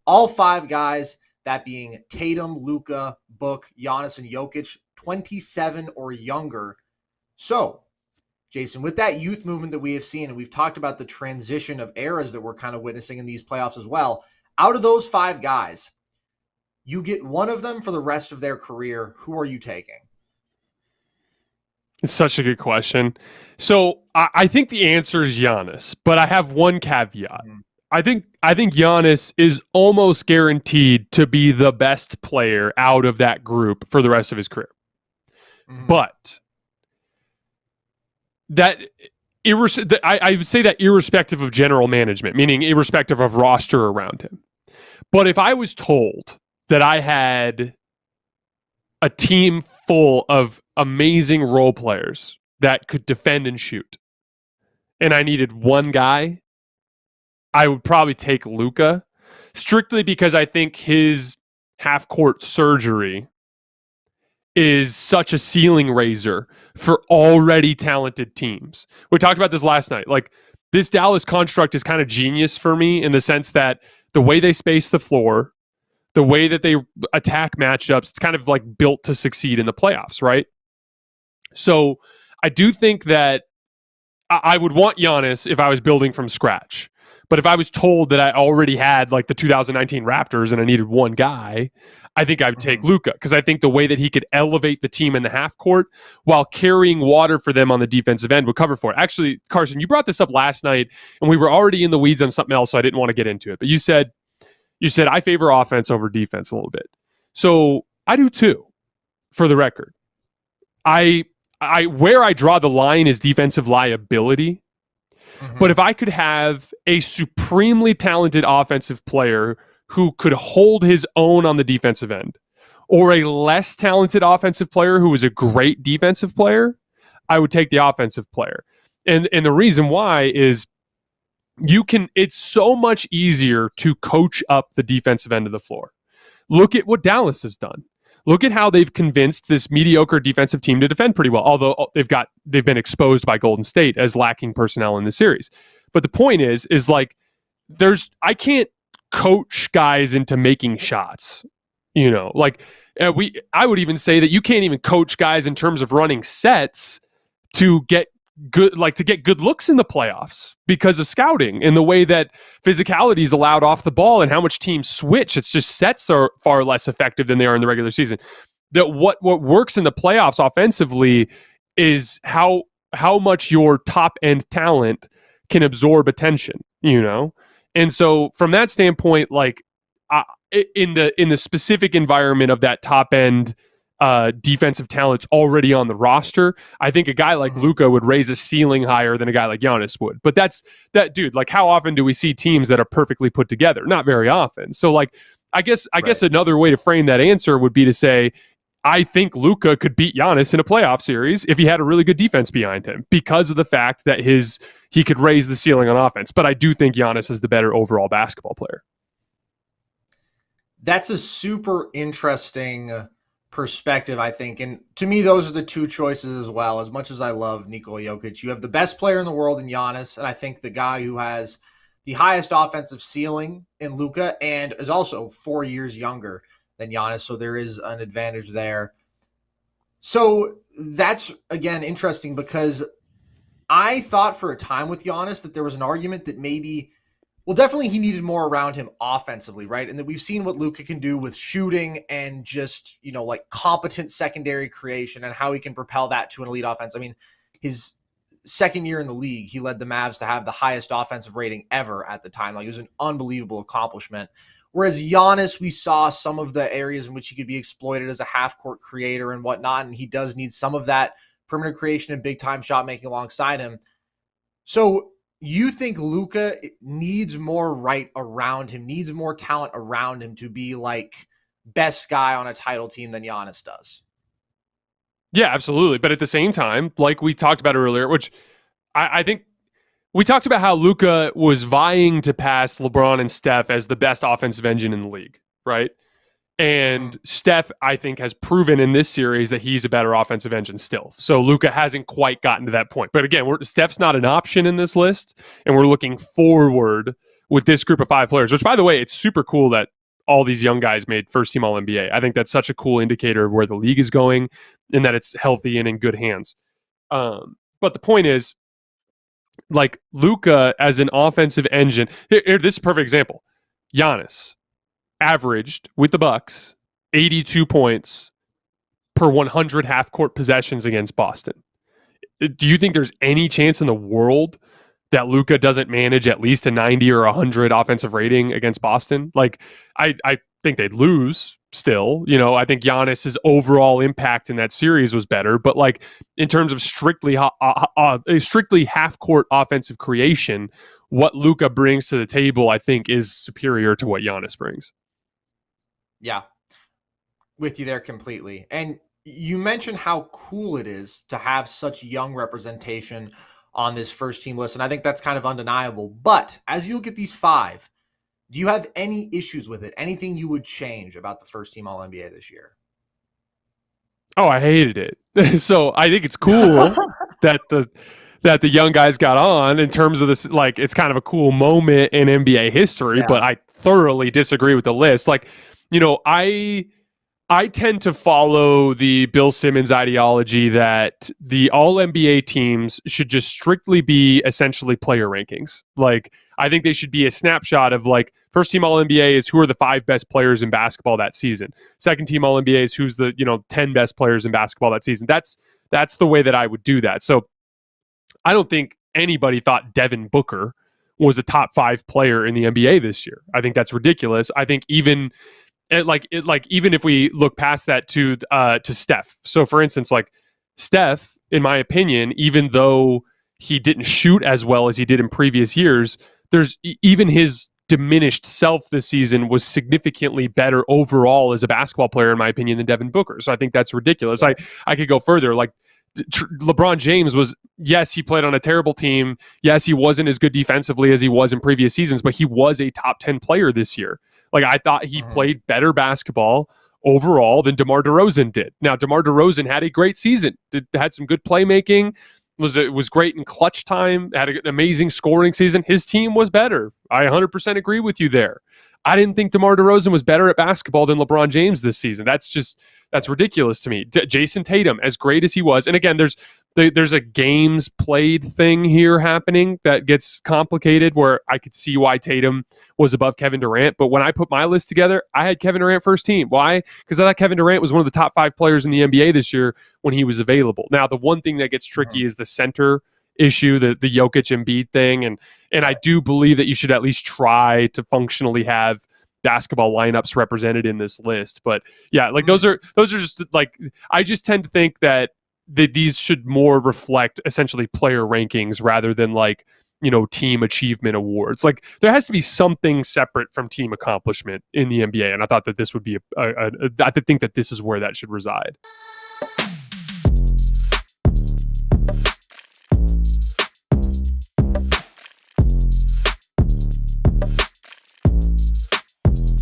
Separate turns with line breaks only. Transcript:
All five guys, that being Tatum, Luka, Book, Giannis, and Jokic, 27 or younger. So, Jason, with that youth movement that we have seen, and we've talked about the transition of eras that we're kind of witnessing in these playoffs as well, out of those five guys, you get one of them for the rest of their career. Who are you taking?
It's such a good question. So I think the answer is Giannis, but I have one caveat. I think Giannis is almost guaranteed to be the best player out of that group for the rest of his career. But I would say that irrespective of general management, meaning irrespective of roster around him. But if I was told that I had a team full of amazing role players that could defend and shoot, and I needed one guy, I would probably take Luka, strictly because I think his half-court surgery is such a ceiling raiser for already talented teams. We talked about this last night. Like, this Dallas construct is kind of genius for me in the sense that the way they space the floor, the way that they attack matchups, it's kind of like built to succeed in the playoffs, right? So I do think that I would want Giannis if I was building from scratch. But if I was told that I already had like the 2019 Raptors and I needed one guy, I think I would take Luka, because I think the way that he could elevate the team in the half court while carrying water for them on the defensive end would cover for it. Actually, Carson, you brought this up last night and we were already in the weeds on something else, so I didn't want to get into it. But you said I favor offense over defense a little bit. So I do too, for the record. Where I draw the line is defensive liability. But if I could have a supremely talented offensive player who could hold his own on the defensive end, or a less talented offensive player who was a great defensive player, I would take the offensive player. And the reason why is it's so much easier to coach up the defensive end of the floor. Look at what Dallas has done. Look at how they've convinced this mediocre defensive team to defend pretty well, although they've been exposed by Golden State as lacking personnel in the series. But the point is like, I can't coach guys into making shots. I would even say that you can't even coach guys in terms of running sets to get good looks in the playoffs because of scouting and the way that physicality is allowed off the ball and how much teams switch. It's just sets are far less effective than they are in the regular season. That what works in the playoffs offensively is how much your top end talent can absorb attention, And so from that standpoint, like in the specific environment of that top end defensive talent's already on the roster, I think a guy like Luka would raise a ceiling higher than a guy like Giannis would. But dude, like, how often do we see teams that are perfectly put together? Not very often. So like, I guess another way to frame that answer would be to say, I think Luka could beat Giannis in a playoff series if he had a really good defense behind him, because of the fact that he could raise the ceiling on offense. But I do think Giannis is the better overall basketball player.
That's a super interesting perspective, I think. And to me, those are the two choices as well. As much as I love Nikola Jokic, you have the best player in the world in Giannis, and I think the guy who has the highest offensive ceiling in Luka and is also 4 years younger than Giannis, so there is an advantage there. So that's, again, interesting, because I thought for a time with Giannis that there was an argument that maybe, well, definitely he needed more around him offensively, right? And that we've seen what Luka can do with shooting and just, like competent secondary creation and how he can propel that to an elite offense. I mean, his second year in the league, he led the Mavs to have the highest offensive rating ever at the time. Like, it was an unbelievable accomplishment. Whereas Giannis, we saw some of the areas in which he could be exploited as a half-court creator and whatnot, and he does need some of that perimeter creation and big-time shot making alongside him. So you think Luka needs more right around him, needs more talent around him to be like best guy on a title team than Giannis does?
Yeah, absolutely. But at the same time, like we talked about earlier, which I think we talked about how Luka was vying to pass LeBron and Steph as the best offensive engine in the league, right? And Steph, I think, has proven in this series that he's a better offensive engine still. So Luka hasn't quite gotten to that point. But again, Steph's not an option in this list, and we're looking forward with this group of 5 players, which, by the way, it's super cool that all these young guys made first team All-NBA. I think that's such a cool indicator of where the league is going and that it's healthy and in good hands. But the point is, like, Luka as an offensive engine, here, this is a perfect example. Giannis averaged with the Bucks 82 points per 100 half-court possessions against Boston. Do you think there's any chance in the world that Luka doesn't manage at least a 90 or 100 offensive rating against Boston? Like, I think they'd lose still. You know, I think Giannis's overall impact in that series was better, but like in terms of strictly half-court offensive creation, what Luka brings to the table, I think, is superior to what Giannis brings.
Yeah, with you there completely. And you mentioned how cool it is to have such young representation on this first team list, and I think that's kind of undeniable. But as you look at these 5, do you have any issues with it? Anything you would change about the first team All-NBA this year?
Oh, I hated it. So I think it's cool that the young guys got on in terms of this. Like, it's kind of a cool moment in NBA history, but I thoroughly disagree with the list. Like, you know, I tend to follow the Bill Simmons ideology that the All-NBA teams should just strictly be essentially player rankings. Like, I think they should be a snapshot of, like, first team All-NBA is who are the 5 best players in basketball that season. Second team All-NBA is who's the, 10 best players in basketball that season. That's the way that I would do that. So I don't think anybody thought Devin Booker was a top 5 player in the NBA this year. I think that's ridiculous. I think even if we look past that to Steph. So for instance, like Steph, in my opinion, even though he didn't shoot as well as he did in previous years, there's even his diminished self this season was significantly better overall as a basketball player, in my opinion, than Devin Booker. So I think that's ridiculous. I could go further. Like LeBron James was, yes, he played on a terrible team. Yes, he wasn't as good defensively as he was in previous seasons, but he was a top 10 player this year. Like, I thought he played better basketball overall than DeMar DeRozan did. Now, DeMar DeRozan had a great season, had some good playmaking, was great in clutch time, had an amazing scoring season. His team was better. I 100% agree with you there. I didn't think DeMar DeRozan was better at basketball than LeBron James this season. That's ridiculous to me. Jayson Tatum, as great as he was, and again, there's a games played thing here happening that gets complicated where I could see why Tatum was above Kevin Durant. But when I put my list together, I had Kevin Durant first team. Why? Because I thought Kevin Durant was one of the top 5 players in the NBA this year when he was available. Now, the one thing that gets tricky is the center issue, the Jokic Embiid thing. And I do believe that you should at least try to functionally have basketball lineups represented in this list. But yeah, like those are just like, I just tend to think that these should more reflect essentially player rankings rather than like, team achievement awards. Like, there has to be something separate from team accomplishment in the NBA. And I thought that this would be I think that this is where that should reside.